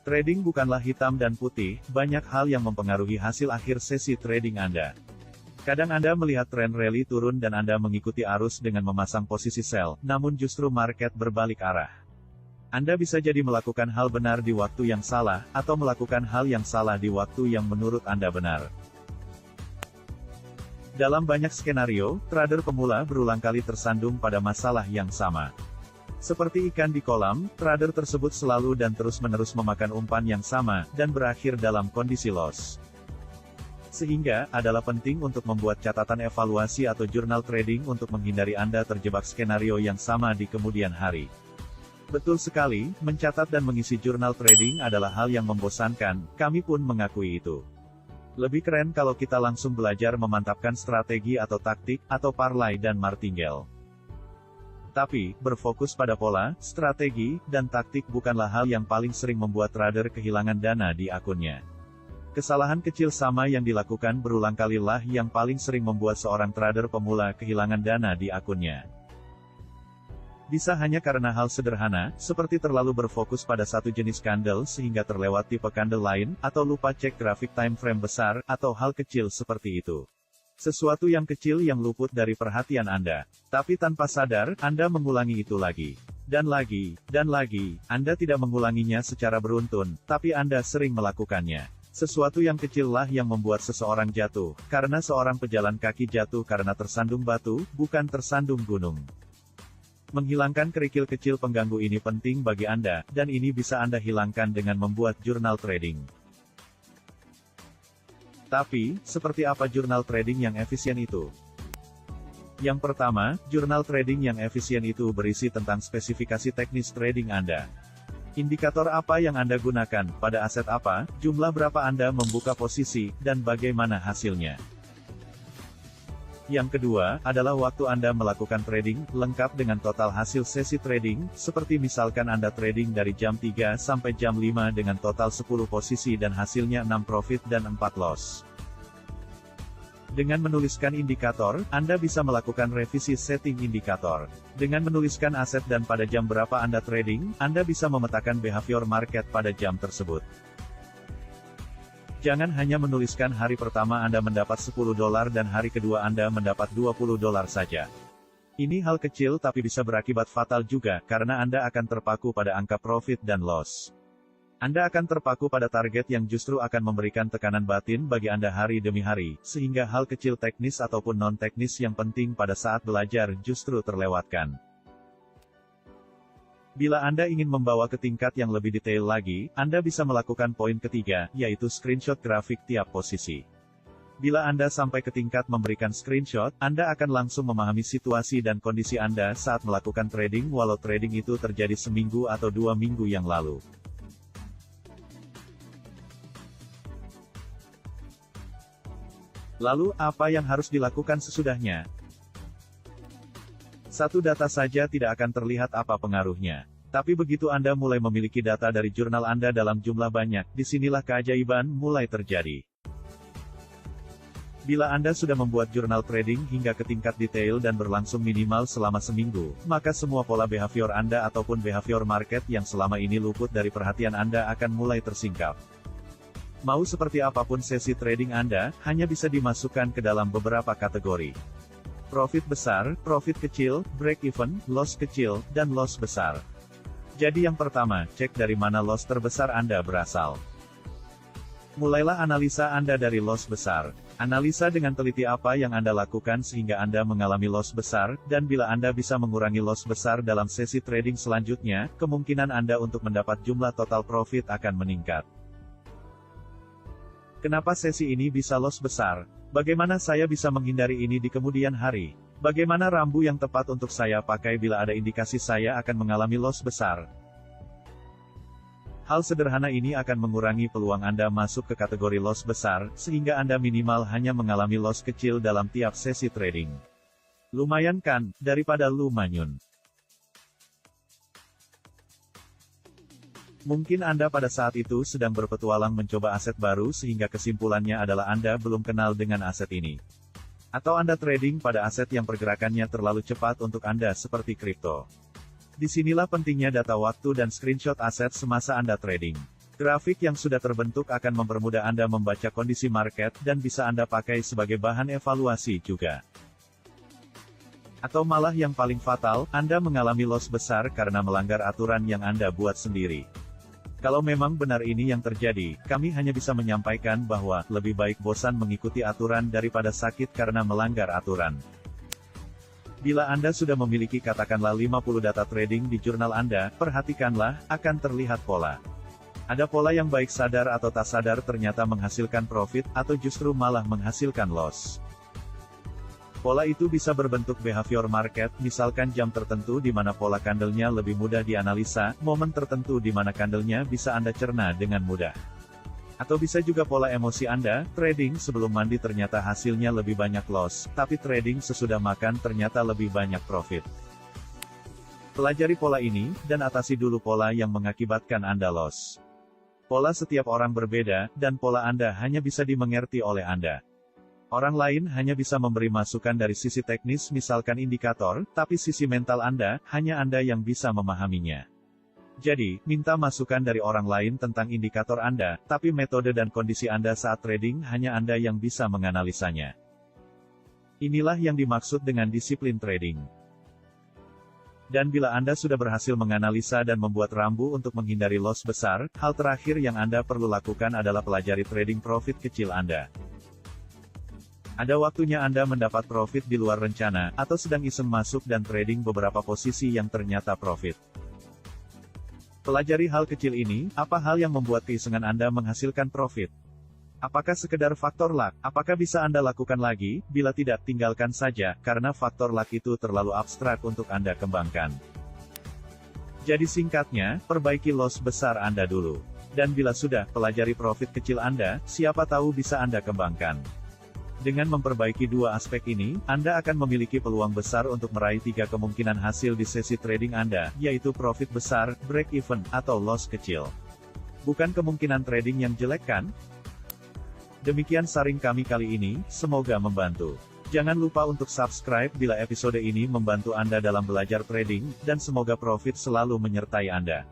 Trading bukanlah hitam dan putih, banyak hal yang mempengaruhi hasil akhir sesi trading Anda. Kadang Anda melihat tren rally turun dan Anda mengikuti arus dengan memasang posisi sell, namun justru market berbalik arah. Anda bisa jadi melakukan hal benar di waktu yang salah, atau melakukan hal yang salah di waktu yang menurut Anda benar. Dalam banyak skenario, trader pemula berulang kali tersandung pada masalah yang sama. Seperti ikan di kolam, trader tersebut selalu dan terus-menerus memakan umpan yang sama, dan berakhir dalam kondisi loss. Sehingga, adalah penting untuk membuat catatan evaluasi atau jurnal trading untuk menghindari Anda terjebak skenario yang sama di kemudian hari. Betul sekali, mencatat dan mengisi jurnal trading adalah hal yang membosankan, kami pun mengakui itu. Lebih keren kalau kita langsung belajar memantapkan strategi atau taktik, atau parlay dan martingale. Tapi, berfokus pada pola, strategi, dan taktik bukanlah hal yang paling sering membuat trader kehilangan dana di akunnya. Kesalahan kecil sama yang dilakukan berulang kalilah yang paling sering membuat seorang trader pemula kehilangan dana di akunnya. Bisa hanya karena hal sederhana, seperti terlalu berfokus pada satu jenis candle sehingga terlewat tipe candle lain, atau lupa cek grafik time frame besar, atau hal kecil seperti itu. Sesuatu yang kecil yang luput dari perhatian Anda. Tapi tanpa sadar, Anda mengulangi itu lagi. Dan lagi, dan lagi. Anda tidak mengulanginya secara beruntun, tapi Anda sering melakukannya. Sesuatu yang kecillah yang membuat seseorang jatuh, karena seorang pejalan kaki jatuh karena tersandung batu, bukan tersandung gunung. Menghilangkan kerikil kecil pengganggu ini penting bagi Anda, dan ini bisa Anda hilangkan dengan membuat jurnal trading. Tapi, seperti apa jurnal trading yang efisien itu? Yang pertama, jurnal trading yang efisien itu berisi tentang spesifikasi teknis trading Anda. Indikator apa yang Anda gunakan, pada aset apa, jumlah berapa Anda membuka posisi, dan bagaimana hasilnya. Yang kedua, adalah waktu Anda melakukan trading, lengkap dengan total hasil sesi trading, seperti misalkan Anda trading dari jam 3 sampai jam 5 dengan total 10 posisi dan hasilnya 6 profit dan 4 loss. Dengan menuliskan indikator, Anda bisa melakukan revisi setting indikator. Dengan menuliskan aset dan pada jam berapa Anda trading, Anda bisa memetakan behavior market pada jam tersebut. Jangan hanya menuliskan hari pertama Anda mendapat $10 dan hari kedua Anda mendapat $20 saja. Ini hal kecil tapi bisa berakibat fatal juga, karena Anda akan terpaku pada angka profit dan loss. Anda akan terpaku pada target yang justru akan memberikan tekanan batin bagi Anda hari demi hari, sehingga hal kecil teknis ataupun non-teknis yang penting pada saat belajar justru terlewatkan. Bila Anda ingin membawa ke tingkat yang lebih detail lagi, Anda bisa melakukan poin ketiga, yaitu screenshot grafik tiap posisi. Bila Anda sampai ke tingkat memberikan screenshot, Anda akan langsung memahami situasi dan kondisi Anda saat melakukan trading walau trading itu terjadi seminggu atau 2 minggu yang lalu. Lalu, apa yang harus dilakukan sesudahnya? Satu data saja tidak akan terlihat apa pengaruhnya. Tapi begitu Anda mulai memiliki data dari jurnal Anda dalam jumlah banyak, disinilah keajaiban mulai terjadi. Bila Anda sudah membuat jurnal trading hingga ke tingkat detail dan berlangsung minimal selama seminggu, maka semua pola behavior Anda ataupun behavior market yang selama ini luput dari perhatian Anda akan mulai tersingkap. Mau seperti apapun sesi trading Anda, hanya bisa dimasukkan ke dalam beberapa kategori. Profit besar, profit kecil, break even, loss kecil, dan loss besar. Jadi yang pertama, cek dari mana loss terbesar Anda berasal. Mulailah analisa Anda dari loss besar. Analisa dengan teliti apa yang Anda lakukan sehingga Anda mengalami loss besar, dan bila Anda bisa mengurangi loss besar dalam sesi trading selanjutnya, kemungkinan Anda untuk mendapat jumlah total profit akan meningkat. Kenapa sesi ini bisa loss besar? Bagaimana saya bisa menghindari ini di kemudian hari? Bagaimana rambu yang tepat untuk saya pakai bila ada indikasi saya akan mengalami loss besar? Hal sederhana ini akan mengurangi peluang Anda masuk ke kategori loss besar, sehingga Anda minimal hanya mengalami loss kecil dalam tiap sesi trading. Lumayan kan, daripada lu manyun. Mungkin Anda pada saat itu sedang berpetualang mencoba aset baru sehingga kesimpulannya adalah Anda belum kenal dengan aset ini. Atau Anda trading pada aset yang pergerakannya terlalu cepat untuk Anda seperti kripto. Disinilah pentingnya data waktu dan screenshot aset semasa Anda trading. Grafik yang sudah terbentuk akan mempermudah Anda membaca kondisi market dan bisa Anda pakai sebagai bahan evaluasi juga. Atau malah yang paling fatal, Anda mengalami loss besar karena melanggar aturan yang Anda buat sendiri. Kalau memang benar ini yang terjadi, kami hanya bisa menyampaikan bahwa lebih baik bosan mengikuti aturan daripada sakit karena melanggar aturan. Bila Anda sudah memiliki katakanlah 50 data trading di jurnal Anda, perhatikanlah, akan terlihat pola. Ada pola yang baik sadar atau tak sadar ternyata menghasilkan profit, atau justru malah menghasilkan loss. Pola itu bisa berbentuk behavior market, misalkan jam tertentu di mana pola candlenya lebih mudah dianalisa, momen tertentu di mana candlenya bisa Anda cerna dengan mudah. Atau bisa juga pola emosi Anda, trading sebelum mandi ternyata hasilnya lebih banyak loss, tapi trading sesudah makan ternyata lebih banyak profit. Pelajari pola ini, dan atasi dulu pola yang mengakibatkan Anda loss. Pola setiap orang berbeda, dan pola Anda hanya bisa dimengerti oleh Anda. Orang lain hanya bisa memberi masukan dari sisi teknis misalkan indikator, tapi sisi mental Anda, hanya Anda yang bisa memahaminya. Jadi, minta masukan dari orang lain tentang indikator Anda, tapi metode dan kondisi Anda saat trading hanya Anda yang bisa menganalisanya. Inilah yang dimaksud dengan disiplin trading. Dan bila Anda sudah berhasil menganalisa dan membuat rambu untuk menghindari loss besar, hal terakhir yang Anda perlu lakukan adalah pelajari trading profit kecil Anda. Ada waktunya Anda mendapat profit di luar rencana, atau sedang iseng masuk dan trading beberapa posisi yang ternyata profit. Pelajari hal kecil ini, apa hal yang membuat keisengan Anda menghasilkan profit? Apakah sekedar faktor luck? Apakah bisa Anda lakukan lagi? Bila tidak, tinggalkan saja, karena faktor luck itu terlalu abstrak untuk Anda kembangkan. Jadi singkatnya, perbaiki loss besar Anda dulu. Dan bila sudah, pelajari profit kecil Anda, siapa tahu bisa Anda kembangkan. Dengan memperbaiki dua aspek ini, Anda akan memiliki peluang besar untuk meraih 3 kemungkinan hasil di sesi trading Anda, yaitu profit besar, break even, atau loss kecil. Bukan kemungkinan trading yang jelek kan? Demikian sharing kami kali ini, semoga membantu. Jangan lupa untuk subscribe bila episode ini membantu Anda dalam belajar trading, dan semoga profit selalu menyertai Anda.